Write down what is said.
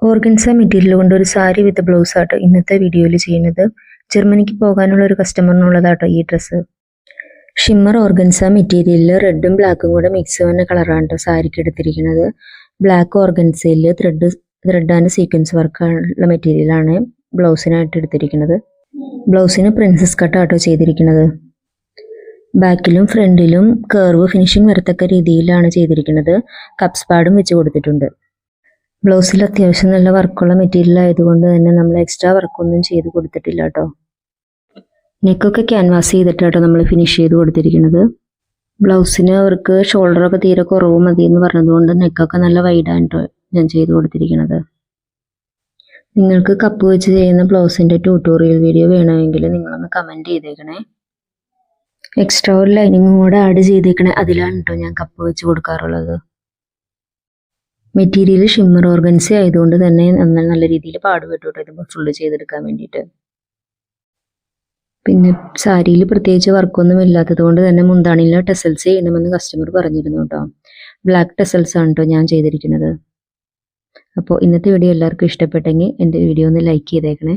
Organza material കൊണ്ട് ഒരു sari with blouse ആട്ടോ ഇന്നത്തെ വീഡിയോയിൽ ചെയ്യുന്നത്. ജർമ്മനിക്ക് പോകാനുള്ള ഒരു കസ്റ്റമറിനുള്ളതാട്ടോ ഈ ഡ്രസ്സ്. ഷിമ്മർ ഓർഗൻസ മെറ്റീരിയലിൽ റെഡും ബ്ലാക്കും കൂടെ മിക്സ് വന്ന കളറാണ് കേട്ടോ സാരിക്ക് എടുത്തിരിക്കുന്നത്. ബ്ലാക്ക് ഓർഗൻസയിൽ ത്രെഡ് ആൻഡ് സീക്വൻസ് വർക്കുള്ള മെറ്റീരിയലാണ് ബ്ലൗസിനായിട്ട് എടുത്തിരിക്കുന്നത്. ബ്ലൗസിന് പ്രിൻസസ് കട്ടാട്ടോ ചെയ്തിരിക്കുന്നത്. ബാക്കിലും ഫ്രണ്ടിലും കർവ് ഫിനിഷിംഗ് വരത്തക്ക രീതിയിലാണ് ചെയ്തിരിക്കുന്നത്. കപ്സ് പാഡും വെച്ച് കൊടുത്തിട്ടുണ്ട്. ബ്ലൗസിൽ അത്യാവശ്യം നല്ല വർക്കുള്ള മെറ്റീരിയൽ ആയതുകൊണ്ട് തന്നെ നമ്മൾ എക്സ്ട്രാ വർക്കൊന്നും ചെയ്ത് കൊടുത്തിട്ടില്ല കേട്ടോ. നെക്കൊക്കെ ക്യാൻവാസ് ചെയ്തിട്ടാട്ടോ നമ്മൾ ഫിനിഷ് ചെയ്ത് കൊടുത്തിരിക്കുന്നത്. ബ്ലൗസിന് അവർക്ക് ഷോൾഡറൊക്കെ തീരെ കുറവ് മതി എന്ന് പറഞ്ഞതുകൊണ്ട് നെക്കൊക്കെ നല്ല വൈഡായിട്ടോ ഞാൻ ചെയ്ത് കൊടുത്തിരിക്കുന്നത്. നിങ്ങൾക്ക് കപ്പ് വെച്ച് ചെയ്യുന്ന ബ്ലൗസിൻ്റെ ട്യൂട്ടോറിയൽ വീഡിയോ വേണമെങ്കിൽ നിങ്ങളൊന്ന് കമൻറ്റ് ചെയ്തേക്കണേ. എക്സ്ട്രാ ഒരു ലൈനിങ്ങും കൂടെ ആഡ് ചെയ്തേക്കണേ, അതിലാണ് കേട്ടോ ഞാൻ കപ്പ് വെച്ച് കൊടുക്കാറുള്ളത്. മെറ്റീരിയൽ ഷിമ്മർ ഓർഗൻസി ആയതുകൊണ്ട് തന്നെ നല്ല രീതിയിൽ പാടുപെട്ടു കേട്ടോ ഇത് ഫുള്ള് ചെയ്തെടുക്കാൻ വേണ്ടിയിട്ട്. പിന്നെ സാരിയിൽ പ്രത്യേകിച്ച് വർക്കൊന്നും ഇല്ലാത്തത് കൊണ്ട് തന്നെ മുന്താണിയിൽ ടെസൽസ് ചെയ്യണമെന്ന് കസ്റ്റമർ പറഞ്ഞിരുന്നു കേട്ടോ. ബ്ലാക്ക് ടെസൽസ് ആണ് കേട്ടോ ഞാൻ ചെയ്തിരിക്കുന്നത്. അപ്പോൾ ഇന്നത്തെ വീഡിയോ എല്ലാവർക്കും ഇഷ്ടപ്പെട്ടെങ്കിൽ എൻ്റെ വീഡിയോ ഒന്ന് ലൈക്ക് ചെയ്തേക്കണേ.